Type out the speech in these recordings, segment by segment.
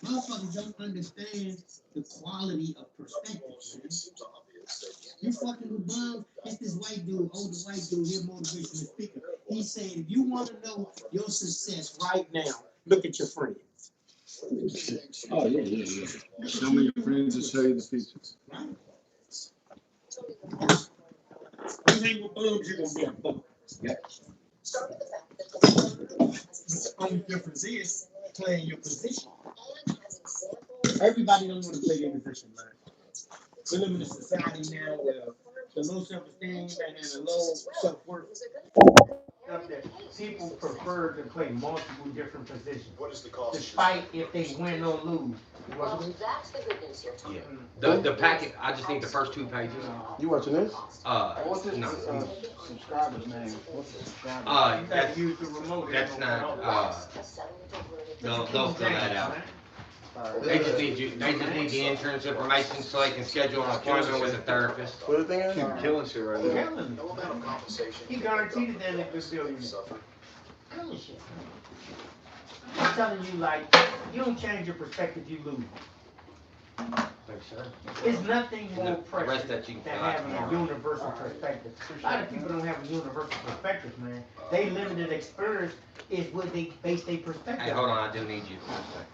Motherfuckers don't understand the quality of perspective, man. You fucking with bums. It's this white dude, older white dude here, motivational speaker. He said, if you want to know your success right now, look at your friends. Oh, yeah. Show me your friends and show you the features. Right? You hang with bums, you're gonna be a bum. Yeah. The only difference is playing your position. Everybody don't want to play their position, man. We live in a society now where the low self-esteem and the low self-worth stuff that people prefer to play multiple different positions, despite if they win or lose. Well, that's the good news here, Tom. Yeah. The packet. I just need the first 2 pages. You watching this? What's this No. subscriber's name? What's the subscriber? You gotta use the remote. That's not. They'll fill that out. They just need the insurance information so they can schedule an appointment with a therapist. What the thing is? You're killing shit right now. No amount of compensation. He guaranteed that if this building killing shit. I'm telling you, like, you don't change your perspective, you lose. It's nothing more precious than having a universal perspective. A lot of people don't have a universal perspective, man. They limited experience is what they base their perspective. Hey, hold on, I do need you for a second.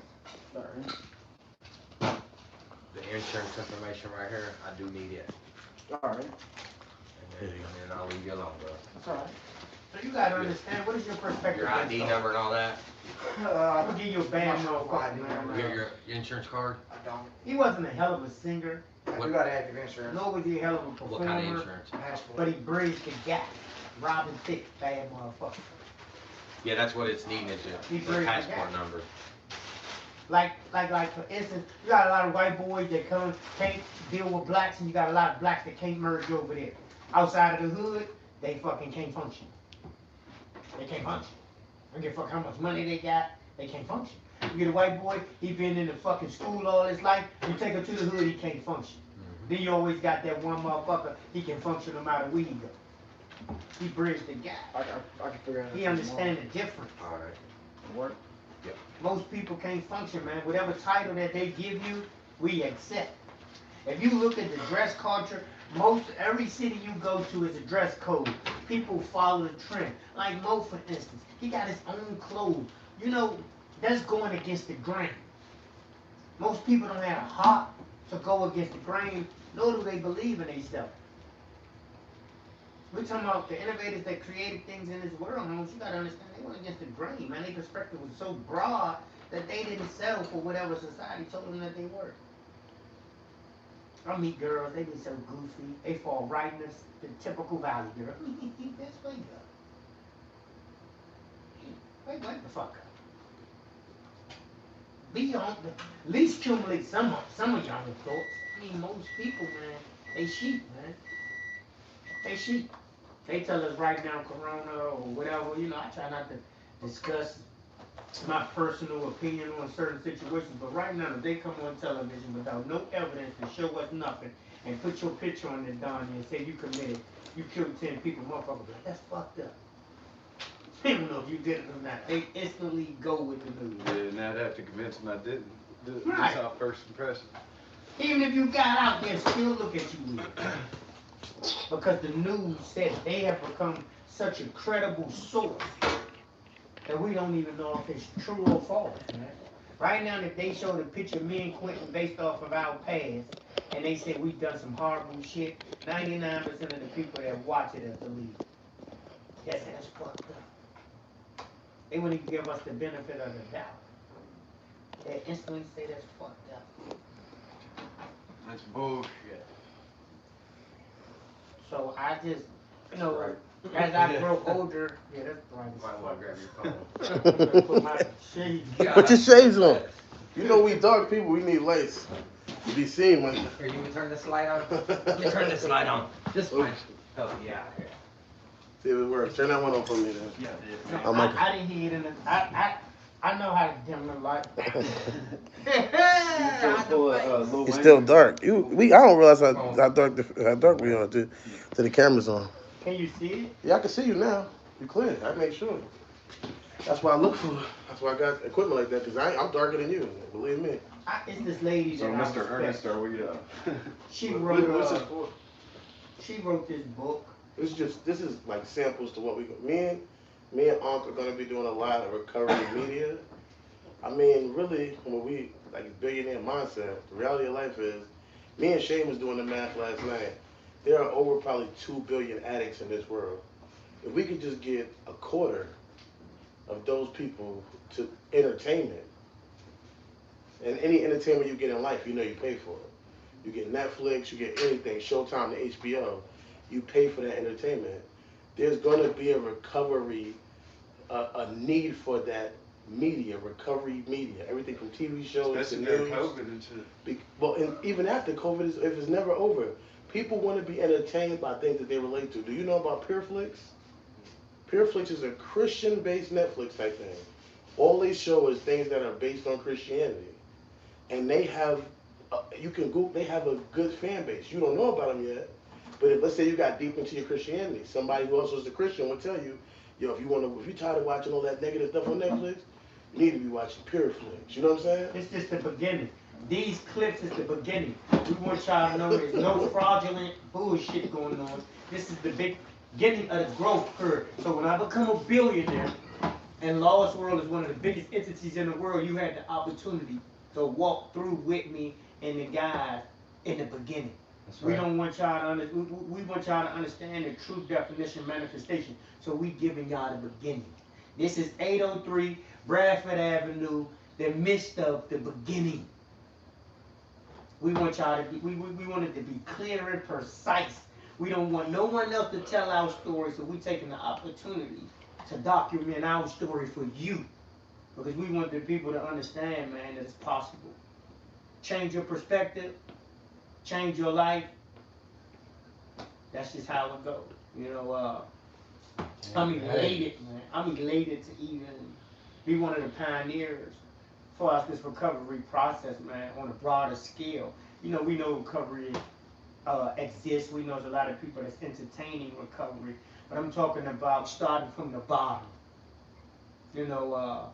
The insurance information right here, I do need it. All right. And then I'll leave you alone, bro. That's all right. So you gotta understand, what is your perspective? Your ID number and all that. I'll give you a band motherfucker, man. Your insurance card. I don't. He wasn't a hell of a singer, You gotta have your insurance. nor was he a hell of a What kind of performer, insurance? but he bridged the gap. Robin Thicke, bad motherfucker. Yeah, that's what it's needing is your passport number. Like for instance, you got a lot of white boys that can't deal with blacks, and you got a lot of blacks that can't merge over there. Outside of the hood, they fucking can't function. They can't function. I don't give a fuck how much money they got, they can't function. You get a white boy, he been in the fucking school all his life, you take him to the hood, he can't function. Then you always got that one motherfucker, he can function no matter where he go. He bridged the gap. I can figure out. He understands the difference. Alright. Work. Most people can't function, man. Whatever title that they give you, we accept. If you look at the dress culture, every city you go to is a dress code. People follow the trend. Like Mo, for instance, he got his own clothes. You know, that's going against the grain. Most people don't have a heart to go against the grain, nor do they believe in themselves. We're talking about the innovators that created things in this world, man. What you gotta understand, they went against the grain, man. Their perspective was so broad that they didn't settle for whatever society told them that they were. I meet girls, they be so goofy. They fall right in the typical valley girl. That's way up. Wake the fuck up. Be on at least accumulate some of your own thoughts. I mean, most people, man, they sheep, man. They sheep. They tell us right now, Corona or whatever, you know, I try not to discuss my personal opinion on certain situations, but right now, if they come on television without no evidence to show us nothing and put your picture on the Don and say you committed, you killed 10 people, motherfucker, be like, that's fucked up. They don't know if you did it or not. They instantly go with the news. Yeah, now they have to convince them I didn't. Right. That's our first impression. Even if you got out there, still look at you weird. Because the news says they have become such a credible source that we don't even know if it's true or false, man. Right now, if they show the picture of me and Quentin based off of our past, and they say we've done some horrible shit, 99% of the people that watch it have believed it. That's fucked up. They wouldn't even give us the benefit of the doubt. They instantly say that's fucked up. That's bullshit. So I just, you know, as I grow older, yeah, that's right. Might want to grab your phone. Put my shades. Put your shades on. You know we dark people, we need lights. You be seen when. Here, you can turn this light on. Let me turn this light on. This one. Oh, yeah. See if it works. Turn that one on for me then. Yeah, No, I didn't hear it in the. I know how to dim the light. It's still dark. I don't realize how dark we are to the camera's on. Can you see it? Yeah, I can see you now. You clear. I make sure. That's why I look for. That's why I got equipment like that because I'm darker than you. Believe me. It's this lady So, that I Mr. respect. Ernest, are we? She What's wrote. this for? She wrote this book. This is like samples to what me and Unc are gonna be doing a lot of recovery media. I mean, really, when we like billionaire mindset, the reality of life is, me and Shane was doing the math last night. There are over probably 2 billion addicts in this world. If we could just get a quarter of those people to entertainment, and any entertainment you get in life, you know you pay for it. You get Netflix, you get anything, Showtime to HBO, you pay for that entertainment. There's going to be a recovery, a need for that media, recovery media, everything from TV shows Especially to during news. COVID and shit. Well, and even after COVID, if it's never over, people want to be entertained by things that they relate to. Do you know about PureFlix? PureFlix is a Christian-based Netflix type thing. All they show is things that are based on Christianity, and they have you can Google. They have a good fan base. You don't know about them yet, but if let's say you got deep into your Christianity, somebody who also is a Christian will tell you, yo, if you're tired of watching all that negative stuff on Netflix, you need to be watching PureFlix. You know what I'm saying? It's just the beginning. These clips is the beginning. We want y'all to know there's no fraudulent bullshit going on. This is the beginning of the growth curve. So when I become a billionaire, and Lost World is one of the biggest entities in the world, you had the opportunity to walk through with me and the guys in the beginning. That's We right. don't want y'all to we want y'all to understand the true definition manifestation. So we giving y'all the beginning. This is 803 Bradford Avenue, the midst of the beginning. We want y'all to be we want it to be clear and precise. We don't want no one else to tell our story, so we taking the opportunity to document our story for you. Because we want the people to understand, man, that it's possible. Change your perspective, change your life. That's just how it goes. You know, I'm elated, man. I'm elated to even be one of the pioneers for this recovery process, man, on a broader scale. You know, we know recovery exists. We know there's a lot of people that's entertaining recovery. But I'm talking about starting from the bottom. You know,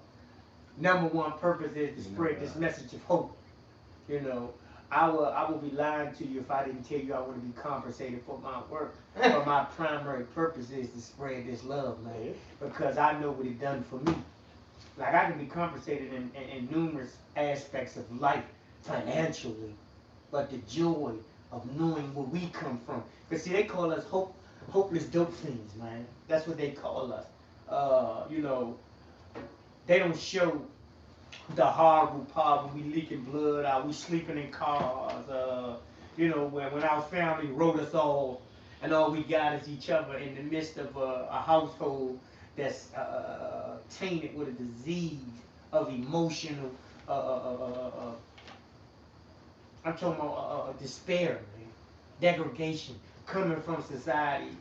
number one purpose is to spread this message of hope. You know, I will be lying to you if I didn't tell you I want to be compensated for my work. But my primary purpose is to spread this love, man, because I know what it done for me. Like, I can be compensated in numerous aspects of life, financially, but the joy of knowing where we come from. Because, see, they call us hopeless dope fiends, man. That's what they call us. You know, they don't show the horrible part when we leaking blood out, we sleeping in cars, you know, when our family wrote us off and all we got is each other in the midst of a household that's tainted with a disease of emotional, I'm talking about despair, man, degradation, coming from society,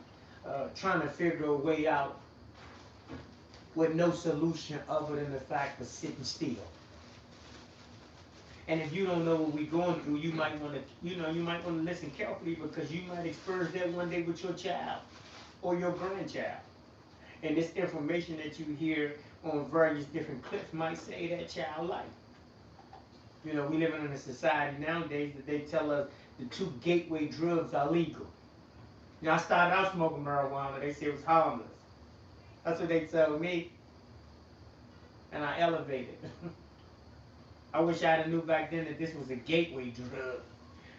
trying to figure a way out with no solution other than the fact of sitting still. And if you don't know what we're going through, you might want to, you might want to listen carefully, because you might experience that one day with your child or your grandchild. And this information that you hear on various different clips might save that child's life. You know, we living in a society nowadays that they tell us the 2 gateway drugs are legal. You know, I started out smoking marijuana. They said it was harmless. That's what they tell me. And I elevated. I wish I had knew back then that this was a gateway drug.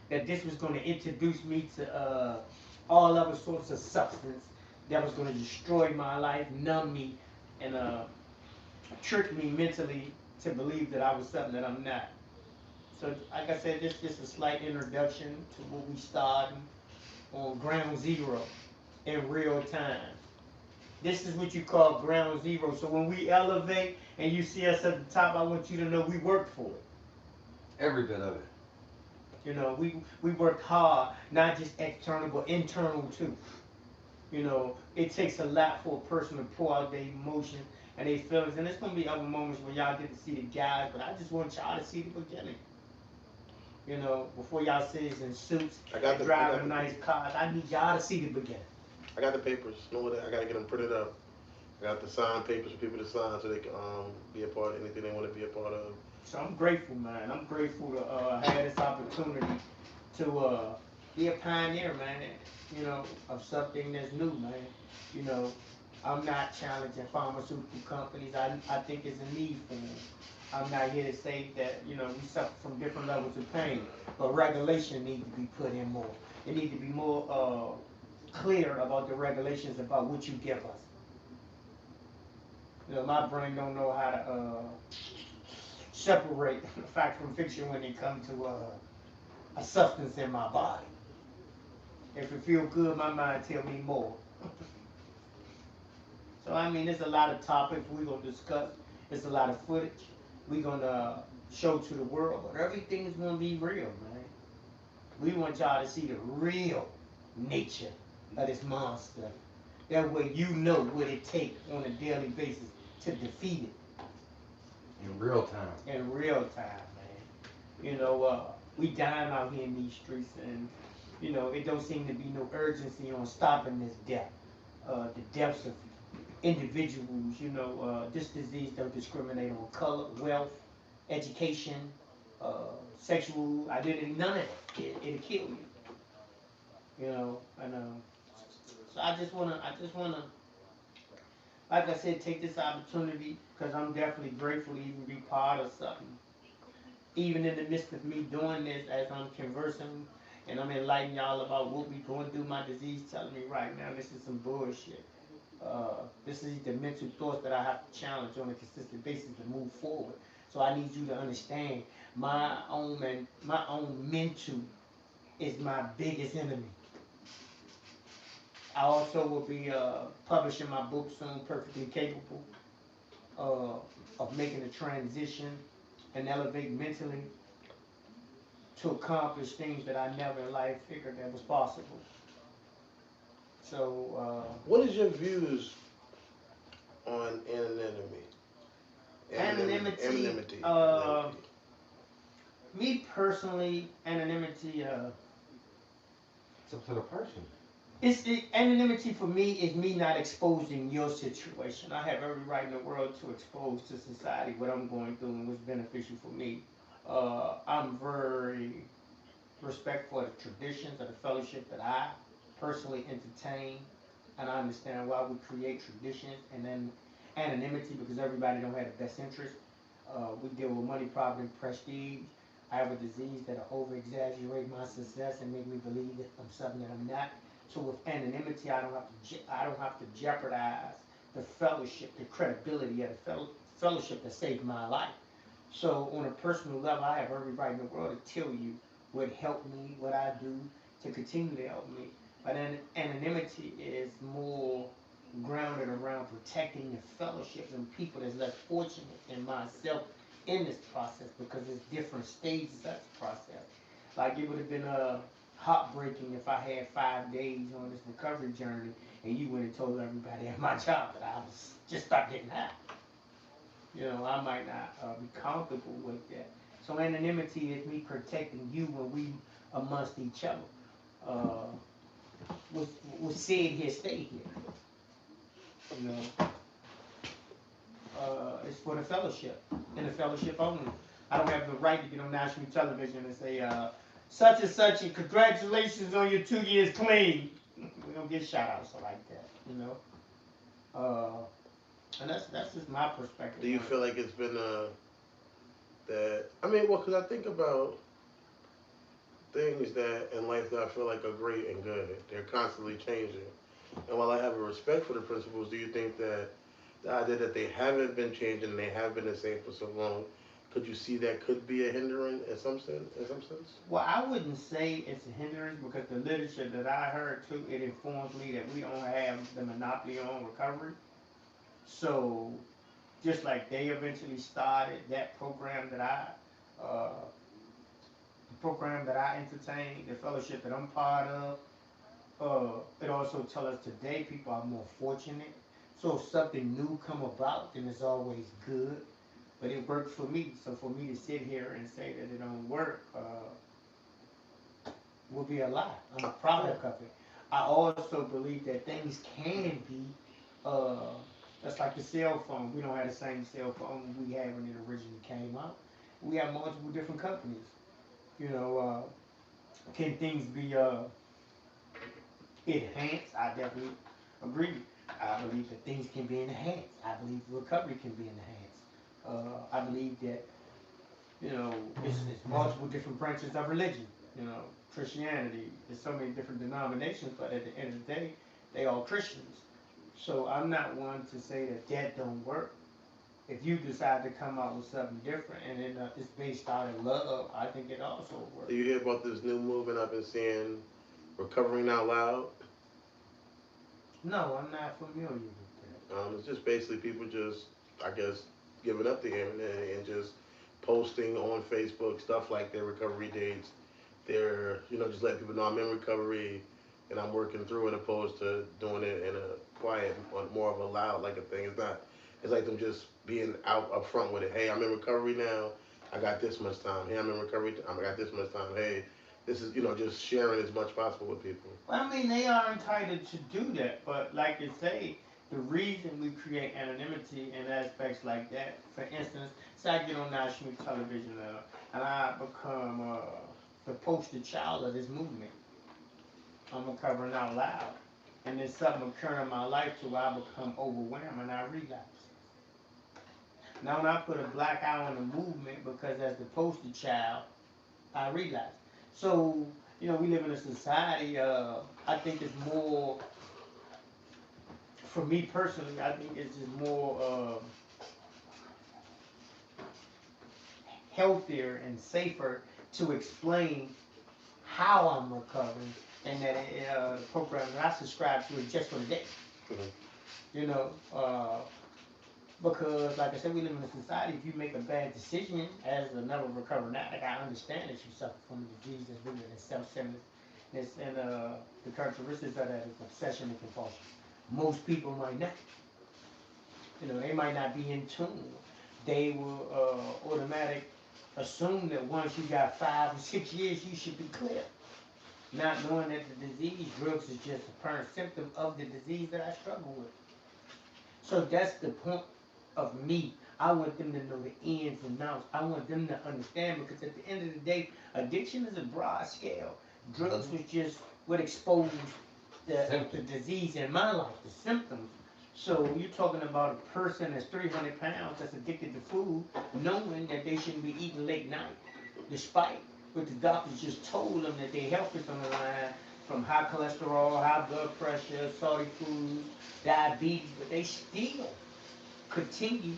That this was going to introduce me to all other sorts of substance that was going to destroy my life, numb me, and trick me mentally to believe that I was something that I'm not. So, like I said, this is just a slight introduction to what we starting on ground zero in real time. This is what you call ground zero. So when we elevate and you see us at the top, I want you to know we worked for it. Every bit of it. You know, we worked hard, not just external, but internal too. You know, it takes a lot for a person to pour out their emotions and their feelings. And there's going to be other moments when y'all get to see the guys, but I just want y'all to see the beginning. You know, before y'all see us in suits and driving nice cars, I need y'all to see the beginning. I got the papers. Know what? I gotta get them printed up. Got the sign papers for people to sign so they can be a part of anything they want to be a part of. So I'm grateful, man. I'm grateful to have this opportunity to be a pioneer, man. You know, of something that's new, man. You know, I'm not challenging pharmaceutical companies. I think it's a need for them. I'm not here to say that, you know, we suffer from different levels of pain, but regulation needs to be put in more. It needs to be more clear about the regulations about what you give us. You know, my brain don't know how to separate fact from fiction when it comes to a substance in my body. If it feels good, my mind tell me more. So I mean, there's a lot of topics we're gonna discuss. There's a lot of footage we're gonna show to the world, but everything is gonna be real, man. We want y'all to see the real nature of this monster. That way you know what it takes on a daily basis to defeat it In real time. in real time, man. You know, we dying out here in these streets, and you know it don't seem to be no urgency on stopping this death. The deaths of individuals. You know, this disease don't discriminate on color, wealth, education, sexual identity. None of it. It'll kill you. You know, and so I just wanna, like I said, take this opportunity because I'm definitely grateful to even be part of something. Even in the midst of me doing this, as I'm conversing and I'm enlightening y'all about what we going through, my disease telling me right now this is some bullshit. This is the mental thoughts that I have to challenge on a consistent basis to move forward. So I need you to understand my own mental is my biggest enemy. I also will be publishing my book soon, Perfectly Capable, of making a transition and elevate mentally to accomplish things that I never in life figured that was possible. So, What is your views on anonymity? anonymity, me personally, anonymity, It's up to the person. it's the anonymity for me is me not exposing your situation. I have every right in the world to expose to society what I'm going through and what's beneficial for me. I'm very respectful of the traditions of the fellowship that I personally entertain, and I understand why we create traditions and then anonymity because everybody don't have the best interest. We deal with money, property, prestige. I have a disease that'll over exaggerate my success and make me believe that I'm something that I'm not. So with anonymity, I don't have to jeopardize the fellowship, the credibility of the fellowship that saved my life. So on a personal level, I have every right in the world to tell you what helped me, what I do to continue to help me. But then anonymity is more grounded around protecting the fellowship and people that's less fortunate than myself in this process because there's different stages of this process. Like it would have been heartbreaking if I had 5 days on this recovery journey and you went and told everybody at my job that I was just start getting out. You know, I might not be comfortable with that. So anonymity is me protecting you when we amongst each other. Uh, was said here, stay here. You know, it's for the fellowship and the fellowship only. I don't have the right to get on national television and say such and such and congratulations on your 2 years clean. We don't get shout outs like that, you know. And that's just my perspective. Do you feel like it's been that? I mean, well, because I think about things that in life that I feel like are great and good. They're constantly changing. And while I have a respect for the principles, do you think that the idea that they haven't been changing and they have been the same for so long, could you see that could be a hindrance in some sense? Well, I wouldn't say it's a hindrance because the literature that I heard too, it informs me that we don't have the monopoly on recovery. So just like they eventually started that uh, program that I entertain, the fellowship that I'm part of, it also tells us today people are more fortunate. So if something new come about, then it's always good. But it works for me. So for me to sit here and say that it don't work would be a lie. I'm a product of it. I also believe that things can be uh, That's like the cell phone. We don't have the same cell phone we had when it originally came out. We have multiple different companies. You know, can things be enhanced? I definitely agree. I believe that things can be enhanced. I believe recovery can be enhanced. I believe that it's multiple different branches of religion. You know, Christianity. There's so many different denominations, but at the end of the day, they all Christians. So I'm not one to say that that don't work. If you decide to come out with something different and it's based out of love, I think it also works. Do you hear about this new movement I've been seeing, Recovering Out Loud? No, I'm not familiar with that. It's just basically people just, I guess, giving up the internet and just posting on Facebook stuff like their recovery dates. They're, just letting people know I'm in recovery and I'm working through it, opposed to doing it in a quiet, more of a loud like a thing. It's not. It's like them just being out up front with it. Hey, I'm in recovery now. I got this much time. Hey, I'm in recovery. I got this much time. Hey, this is just sharing as much possible with people. Well, I mean, they are entitled to do that, but like you say, the reason we create anonymity in aspects like that, for instance, say I get on national television and I become the poster child of this movement. I'm recovering out loud. And then something occurring in my life to where I become overwhelmed and I relapse. Now, when I put a black eye on the movement, because as the poster child, I relapse. So, we live in a society, I think it's more, for me personally, I think it's just more healthier and safer to explain how I'm recovering, and that the program that I subscribe to is just for the day. You know, because like I said, we live in a society. If you make a bad decision as another recovering addict, I understand that you suffer from a disease that's rooted in self-centeredness and the characteristics of that is obsession and compulsion. Most people might not. They might not be in tune. They will automatic assume that once you got 5 or 6 years, you should be clear. Not knowing that the disease, drugs is just a apparent symptom of the disease that I struggle with. So that's the point of me. I want them to know the ins and outs. I want them to understand, because at the end of the day, addiction is a broad scale. Drugs was just what exposed the disease in my life, the symptoms. So you're talking about a person that's 300 pounds that's addicted to food, knowing that they shouldn't be eating late night, despite what the doctors just told them that their health is on the line from high cholesterol, high blood pressure, salty foods, diabetes, but they still continue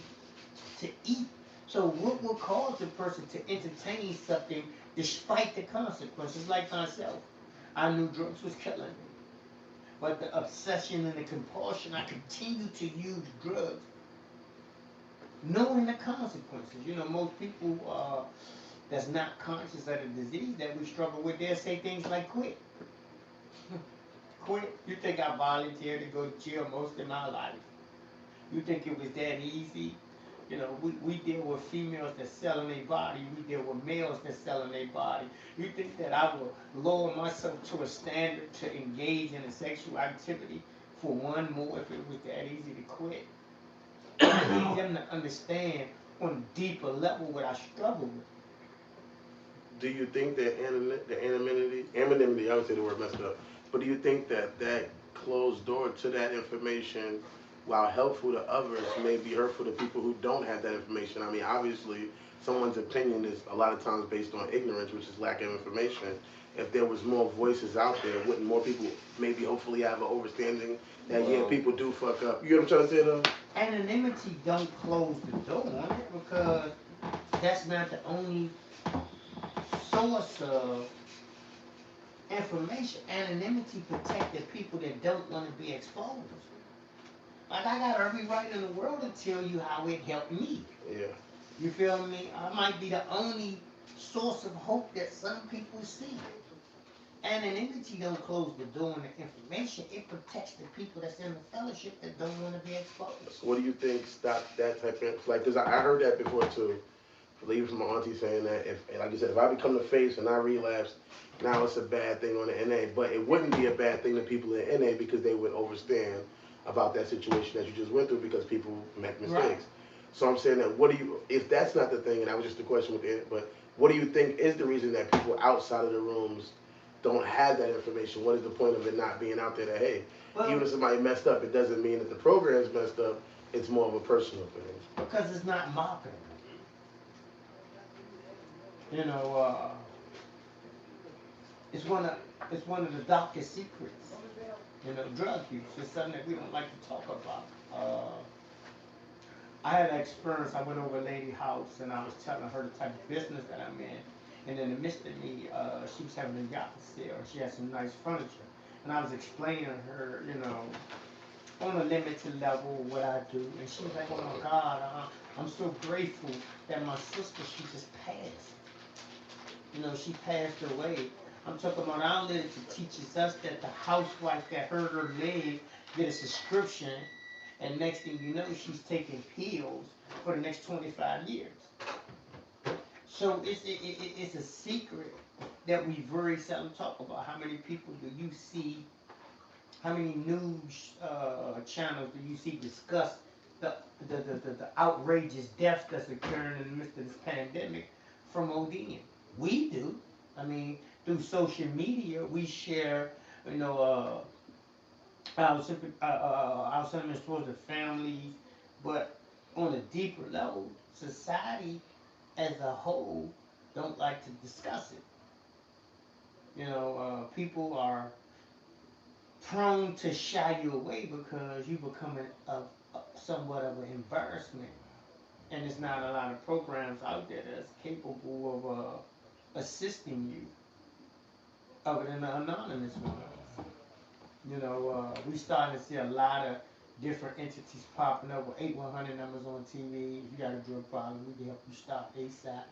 to eat. So what will cause a person to entertain something despite the consequences? Like myself, I knew drugs was killing me. But the obsession and the compulsion, I continue to use drugs, knowing the consequences. Most people that's not conscious of the disease that we struggle with, they'll say things like quit. Quit? You think I volunteered to go to jail most of my life? You think it was that easy? We deal with females that selling their body. We deal with males that selling their body. You think that I will lower myself to a standard to engage in a sexual activity for one more if it was that easy to quit? I need them to understand on a deeper level what I struggle with. Do you think that anonymity, I would say the word messed up, but do you think that closed door to that information, while helpful to others, may be hurtful to people who don't have that information? I mean, obviously, someone's opinion is a lot of times based on ignorance, which is lack of information. If there was more voices out there, wouldn't more people maybe hopefully have an understanding that, yeah, people do fuck up? You know what I'm trying to say, though? Anonymity don't close the door on it, because that's not the only source of information. Anonymity protects the people that don't want to be exposed. Like, I got every right in the world to tell you how it helped me. Yeah. You feel me? I might be the only source of hope that some people see. Anonymity don't close the door on the information. It protects the people that's in the fellowship that don't want to be exposed. So what do you think stopped that type of, like, because I heard that before too. I believe from my auntie saying that, if, like you said, if I become the face and I relapse, now it's a bad thing on the NA. But it wouldn't be a bad thing to people in NA, because they would understand about that situation that you just went through because people make mistakes. Right. So I'm saying that what do you, if that's not the thing, and that was just a question with it, but what do you think is the reason that people outside of the rooms don't have that information? What is the point of it not being out there that, hey, Well, even if somebody messed up, it doesn't mean that the program's messed up. It's more of a personal thing. because it's not marketing. You know, it's one of the darkest secrets. You know, drug use is something that we don't like to talk about. I had an experience. I went over a lady's house and I was telling her the type of business that I'm in. And in the midst of me, she was having a yacht sale. She had some nice furniture. And I was explaining to her, you know, on a limited level what I do. And she was like, oh my God, I'm so grateful that my sister, she just passed. You know, she passed away. I'm talking about our literature teaches us that the housewife that hurt her leg get a subscription, and next thing you know, she's taking pills for the next 25 years. So it's a secret that we very seldom talk about. How many people do you see, how many news channels do you see discuss the outrageous deaths that's occurring in the midst of this pandemic from ODing? We do. I mean, through social media, we share, you know, our sentiments towards the families, but on a deeper level, society as a whole don't like to discuss it. You know, people are prone to shy you away because you become somewhat of an embarrassment, and there's not a lot of programs out there that's capable of assisting you other than the anonymous ones. You know, we starting to see a lot of different entities popping up with 8100 numbers on TV. If you got a drug problem, we can help you stop ASAP.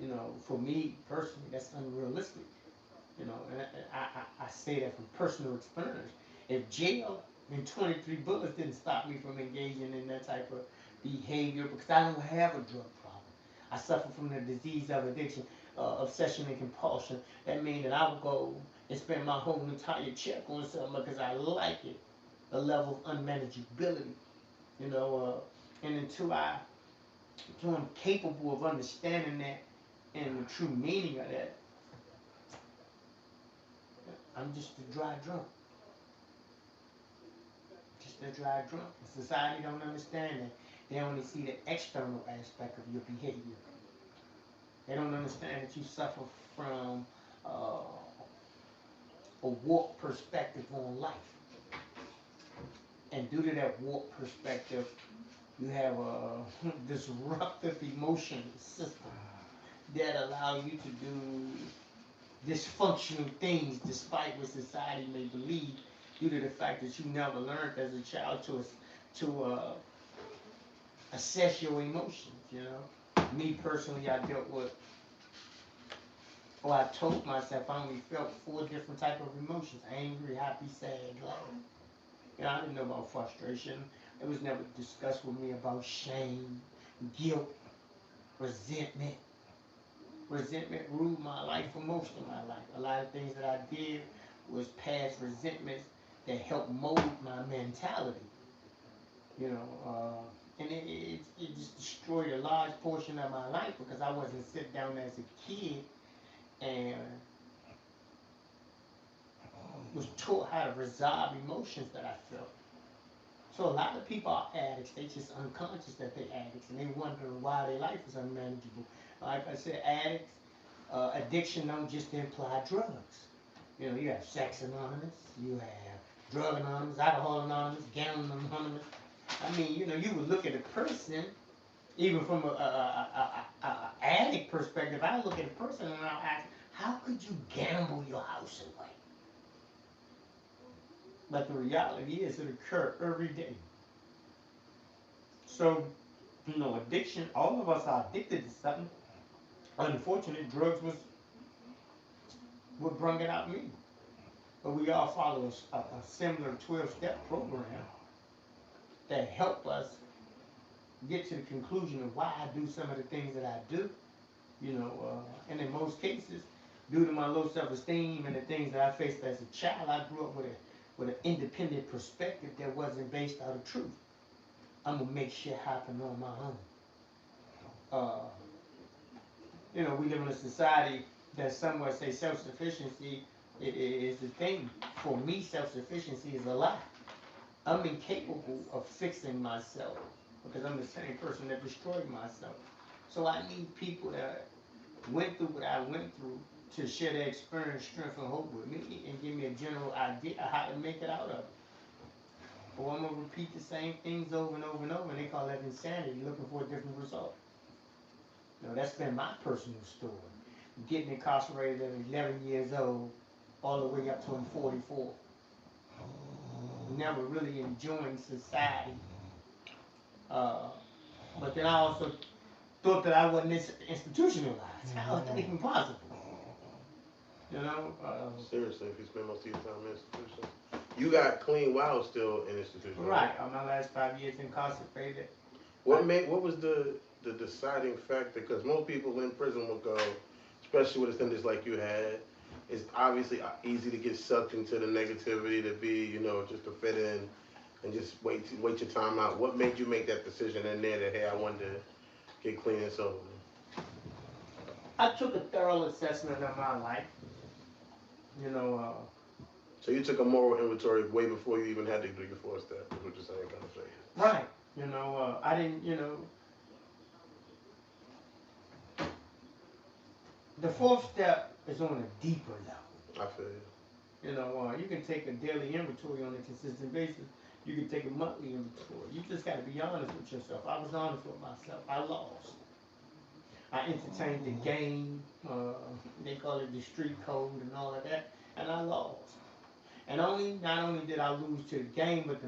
You know, for me personally, that's unrealistic. You know, and I say that from personal experience. If jail and 23 bullets didn't stop me from engaging in that type of behavior, because I don't have a drug problem. I suffer from the disease of addiction, obsession and compulsion. That means that I would go and spend my whole entire check on something because I like it, a level of unmanageability, you know, and until I'm capable of understanding that and the true meaning of that, I'm just a dry drunk. Just a dry drunk. Society don't understand that. They only see the external aspect of your behavior. They don't understand that you suffer from a warped perspective on life. And due to that warped perspective, you have a disruptive emotion system that allow you to do dysfunctional things despite what society may believe, due to the fact that you never learned as a child to assess your emotions. You know, me personally, I dealt with, or I told myself I only felt 4 different type of emotions: angry, happy, sad, glad. You know, I didn't know about frustration. It was never discussed with me about shame, guilt, resentment. Resentment ruled my life for most of my life. A lot of things that I did was past resentments that helped mold my mentality. You know, and it just destroyed a large portion of my life because I wasn't sit down as a kid and was taught how to resolve emotions that I felt. So a lot of people are addicts. They just unconscious that they're addicts, and they wondering why their life is unmanageable. Like I said, addicts, addiction don't just imply drugs. You know, you have sex anonymous, you have drug anonymous, alcohol anonymous, gambling anonymous. I mean, you know, you would look at a person, even from a addict perspective. I look at a person and I'll ask, how could you gamble your house away? But the reality is it occurs every day. So, you know, addiction, all of us are addicted to something. Unfortunately, drugs was what brought it out me. But we all follow a similar 12-step program that help us get to the conclusion of why I do some of the things that I do. You know, and in most cases, due to my low self-esteem and the things that I faced as a child, I grew up with with an independent perspective that wasn't based out of truth. I'm gonna make shit happen on my own. We live in a society that some would say self-sufficiency is the thing. For me, self-sufficiency is a lie. I'm incapable of fixing myself because I'm the same person that destroyed myself. So I need people that went through what I went through to share their experience, strength, and hope with me and give me a general idea of how to make it out of it. Or I'm going to repeat the same things over and over and over, and they call that insanity, looking for a different result. That's been my personal story. Getting incarcerated at 11 years old, all the way up to I'm 44. Never really enjoying society. But then I also thought that I wasn't institutionalized. How is that even possible? Seriously, if you spend most of your time in institutions, you got clean while still in institutions. Right. My last 5 years incarcerated. What was the deciding factor? Because most people in prison will go, especially with a sentence like you had, it's obviously easy to get sucked into the negativity, to be, just to fit in and just wait your time out. What made you make that decision in there that, hey, I wanted to get clean and sober? I took a thorough assessment of my life. So you took a moral inventory way before you even had to do your fourth step, is what you're saying, kind of thing. Right. I didn't, the fourth step is on a deeper level. I feel you. You can take a daily inventory on a consistent basis. You can take a monthly inventory. You just got to be honest with yourself. I was honest with myself. I lost. I entertained the game. They call it the street code and all of that. And I lost. And not only did I lose to the game, but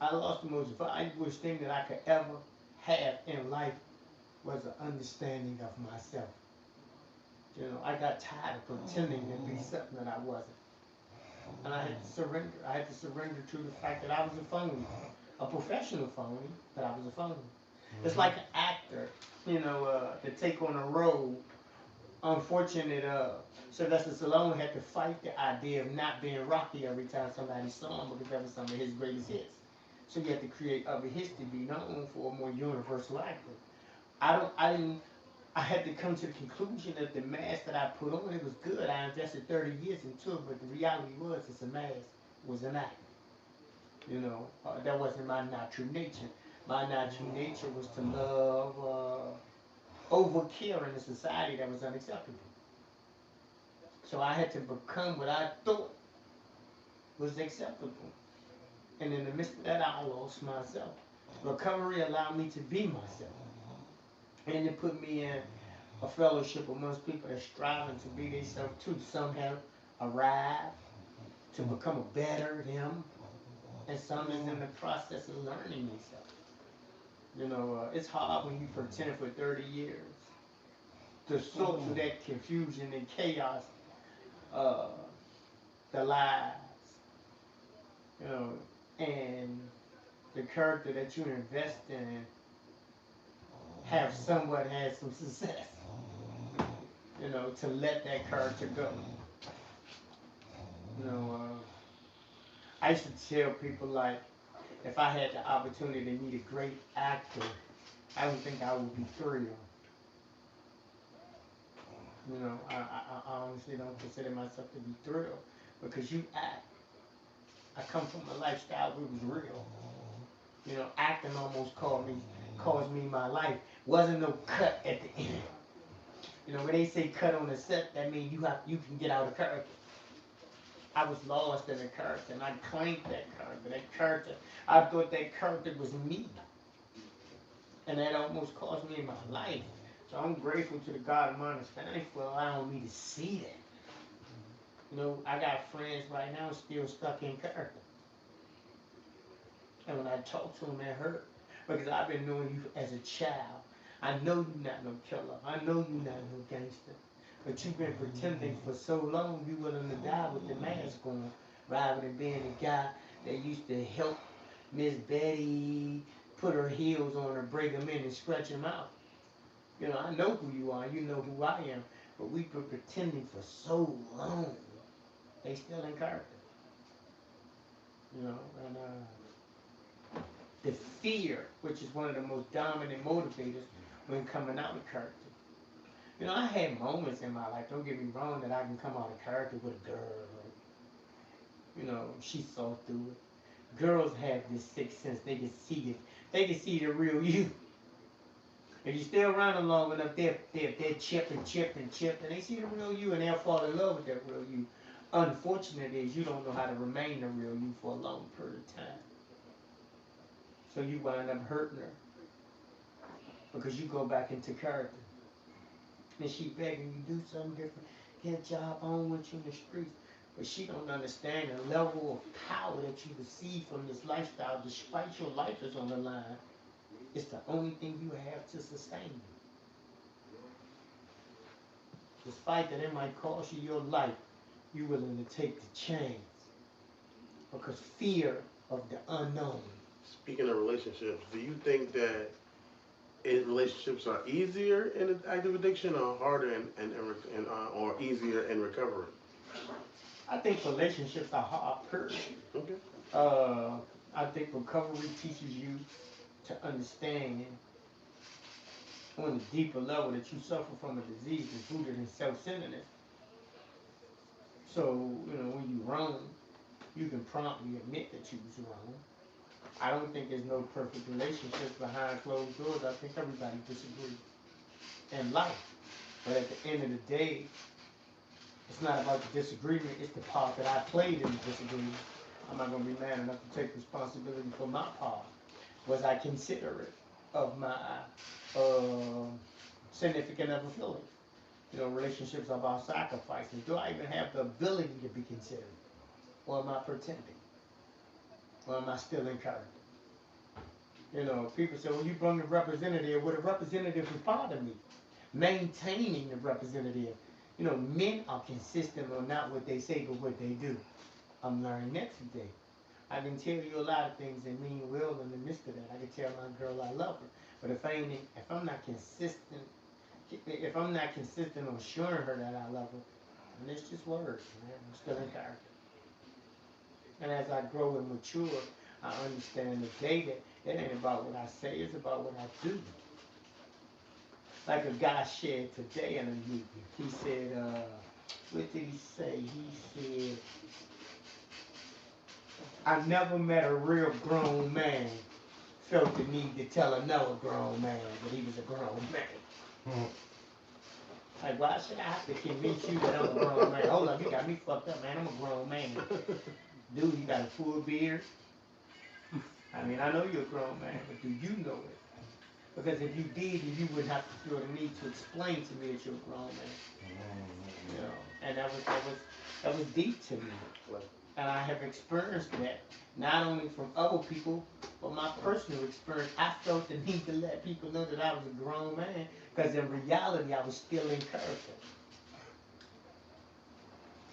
I lost the most valuable thing that I could ever have in life was an understanding of myself. I got tired of pretending to be something that I wasn't. And I had to surrender. I had to surrender to the fact that I was a phony. A professional phony, but I was a phony. It's like an actor, to take on a role. Unfortunate, Sylvester Stallone had to fight the idea of not being Rocky every time somebody saw him because that was some of his greatest hits. So you had to create other hits to be known for a more universal actor. I had to come to the conclusion that the mask that I put on, it was good. I invested 30 years into it, but the reality was it's a mask. It was an act. That wasn't my natural nature. My natural nature was to love, over care in a society that was unacceptable. So I had to become what I thought was acceptable. And in the midst of that, I lost myself. Recovery allowed me to be myself. And it put me in a fellowship amongst people that's striving to be themselves too. Some have arrived to become a better them, and some is in the process of learning themselves. It's hard when you pretend for 30 years to sort through that confusion and chaos, the lies, and the character that you invest in have somewhat had some success, to let that character go. I used to tell people, like, if I had the opportunity to meet a great actor, I would think I would be thrilled. I honestly don't consider myself to be thrilled because you act. I come from a lifestyle where it was real. Acting almost caused me my life. Wasn't no cut at the end. When they say cut on the set, that means you can get out of character. I was lost in a character, and I claimed that character. That character, I thought that character was me, and that almost cost me my life. So I'm grateful to the God of my understanding for allowing me to see that. I got friends right now still stuck in character. And when I talk to them, that hurt. Because I've been knowing you as a child. I know you're not no killer. I know you're not no gangster. But you've been pretending for so long you're willing to die with the mask on, rather than being the guy that used to help Miss Betty put her heels on her, break them in, and stretch them out. I know who you are. You know who I am. But we've been pretending for so long. They still in character. you know, and the fear, which is one of the most dominant motivators when coming out of character. You know, I had moments in my life, don't get me wrong, that I can come out of character with a girl. You know, she saw through it. Girls have this sixth sense, they can see it. They can see the real you. If you stay around them long enough, they'll chip and chip and chip, and they see the real you, and they'll fall in love with that real you. Unfortunate is you don't know how to remain the real you for a long period of time. So you wind up hurting her because you go back into character. And she begging you do something different, get a job, I don't want you in the streets. But she don't understand the level of power that you receive from this lifestyle, despite your life is on the line. It's the only thing you have to sustain you. Despite that it might cost you your life, you're willing to take the chance. Because fear of the unknown. Speaking of relationships, do you think that relationships are easier in active addiction or harder or easier in recovery? I think relationships are hard, period. Okay. I think recovery teaches you to understand on a deeper level that you suffer from a disease that's rooted in self-centeredness. So, you know, when you're wrong, you can promptly admit that you was wrong. I don't think there's no perfect relationships behind closed doors. I think everybody disagrees in life. But at the end of the day, it's not about the disagreement, it's the part that I played in the disagreement. I'm not going to be man enough to take responsibility for my part. Was I considerate of my significant other feelings? You know, relationships are about sacrificing. Do I even have the ability to be considerate? Or am I pretending? Or am I still in character? You know, people say, well, you bring the representative. Well, the representative is part of me. Maintaining the representative. You know, men are consistent on not what they say, but what they do. I'm learning that today. I can tell you a lot of things that mean well in the midst of that. I can tell my girl I love her. But if I'm not consistent, on showing her that I love her, then it's just words, man. I'm still in character. And as I grow and mature, I understand the day that it ain't about what I say, it's about what I do. Like a guy shared today in a meeting. He said, what did he say? He said, I never met a real grown man felt the need to tell another grown man that he was a grown man. Like, why should I have to convince you that I'm a grown man? Hold up, you got me fucked up, man. I'm a grown man. Dude, you got a full beard. I mean, I know you're a grown man, but do you know it? Because if you did, then you wouldn't have to feel the need to explain to me that you're a grown man. You know, and that was deep to me. And I have experienced that, not only from other people, but my personal experience. I felt the need to let people know that I was a grown man, because in reality, I was still in character.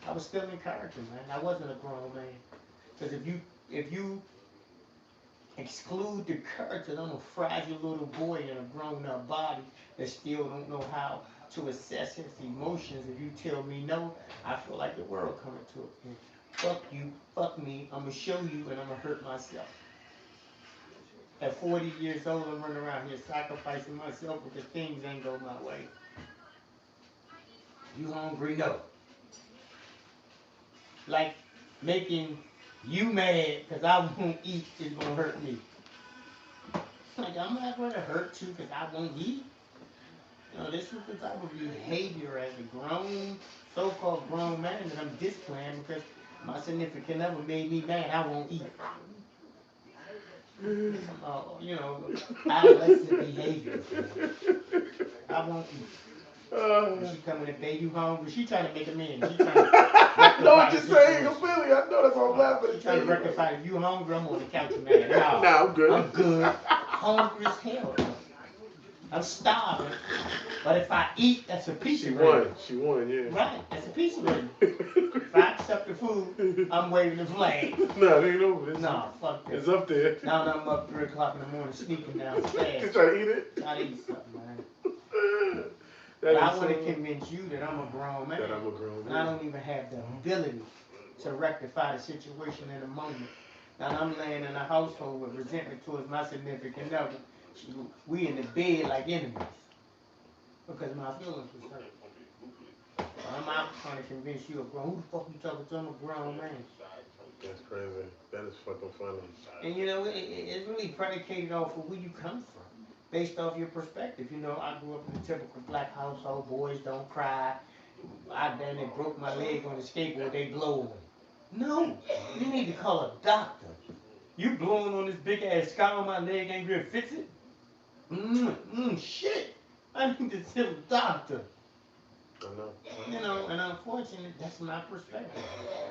I was still in character, man. I wasn't a grown man. Because if you exclude the character, I'm a fragile little boy in a grown-up body that still don't know how to assess his emotions. If you tell me no, I feel like the world coming to an end. Fuck you, fuck me, I'm going to show you and I'm going to hurt myself. At 40 years old, I'm running around here sacrificing myself because things ain't going my way. You hungry? No. Like making you mad because I won't eat is going to hurt me. Like, I'm not going to hurt you because I won't eat. You know, this is the type of behavior as a grown, so-called grown man that I'm displaying because my significant other made me mad. I won't eat. You know, adolescent behavior. I won't eat. She coming to bed, you hungry? She trying to make a man. She trying to I know what you're saying completely. I know that's why I'm laughing. She trying to rectify. If you hungry, I'm on the couch, man. No, I'm good. I'm good. Hungry as hell. I'm starving. But if I eat, that's a piece of it. She won, yeah. Right, that's a piece of it. If I accept the food, I'm waving the flag. No, it ain't over. No, fuck that. It's up there. Now I'm up 3 o'clock in the morning sneaking downstairs. You trying to eat it? Try to eat something, man. But I want to convince you that I'm a grown man. That I'm a grown man. And I don't even have the ability to rectify the situation in a moment. and I'm laying in a household with resentment towards my significant other. We in the bed like enemies because my feelings was hurt. I'm out trying to convince you a grown. Who the fuck you talking to? I'm a grown man. That's crazy. That is fucking funny. And you know, it's really predicated off of where you come from, based off your perspective. You know, I grew up in a typical black household. Boys don't cry. I then they broke my leg on the skateboard. They blow on me. No, you need to call a doctor. You blowing on this big ass scar on my leg ain't gonna fix it. Shit. I need to see a doctor. I know. You know, and unfortunately, that's my perspective.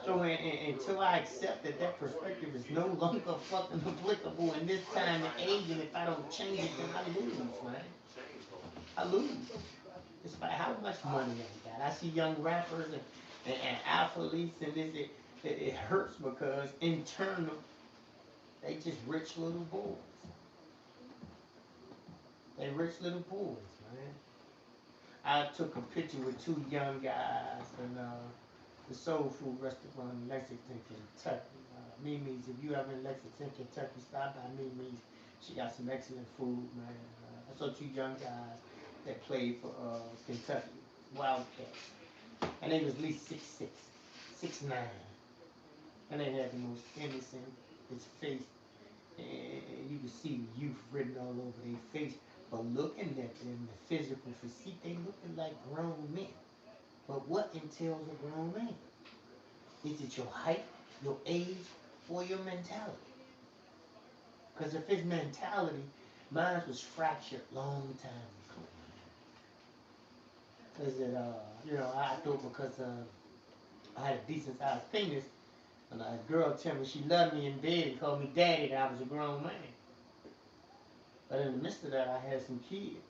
So until I accept that that perspective is no longer fucking applicable in this time and age, and if I don't change it, then I lose, man. I lose. Despite how much money I got. I see young rappers and athletes, and it hurts because internal, they just rich little boys. They rich little boys, man. I took a picture with two young guys in the soul food restaurant in Lexington, Kentucky. Mimi's, if you ever in Lexington, Kentucky, stop by Mimi's. She got some excellent food, man. I saw two young guys that played for Kentucky Wildcats. And they was at least 6'6", 6'9". And they had the most innocent, his face. And you could see the youth written all over their face. But looking at them, the physical physique, they looking like grown men. But what entails a grown man? Is it your height, your age, or your mentality? Because if it's mentality, mine was fractured long time ago. Because you know, I thought because I had a decent sized penis, and a girl tell me she loved me in bed and called me daddy, that I was a grown man. But in the midst of that, I had some kids.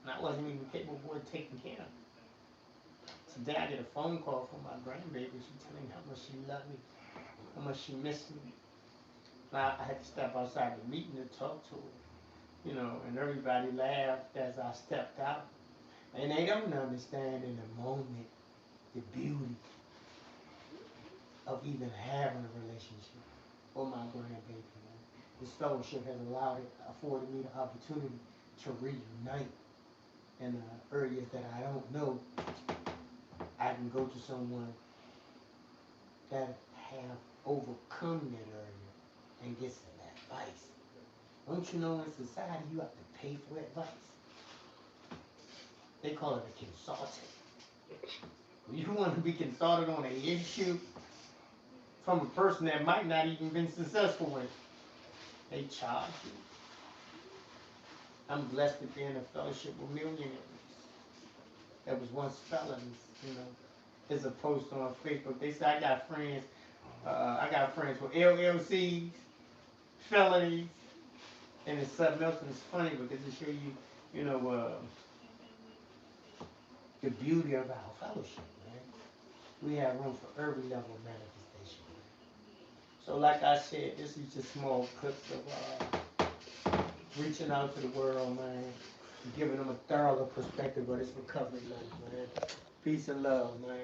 And I wasn't even capable of taking care of them. Today I get a phone call from my grandbaby. She telling me how much she loved me, how much she missed me. I had to step outside the meeting to talk to her, you know, and everybody laughed as I stepped out. And they don't understand in the moment the beauty of even having a relationship with my grandbaby. This fellowship has afforded me the opportunity to reunite in areas that I don't know. I can go to someone that have overcome that area and get some advice. Don't you know in society you have to pay for advice? They call it a consultant. You want to be consulted on an issue from a person that might not even been successful in it. They charge you. I'm blessed to be in a fellowship with millionaires. That was once felons, you know. There's a post on Facebook. They say I got friends with LLCs, felonies, and it's something else. And it's funny because it show you, you know, the beauty of our fellowship, man. We have room for every level of manifestation. So, like I said, this is just small clips of reaching out to the world, man, giving them a thorough perspective of this recovery life, man. Peace and love, man.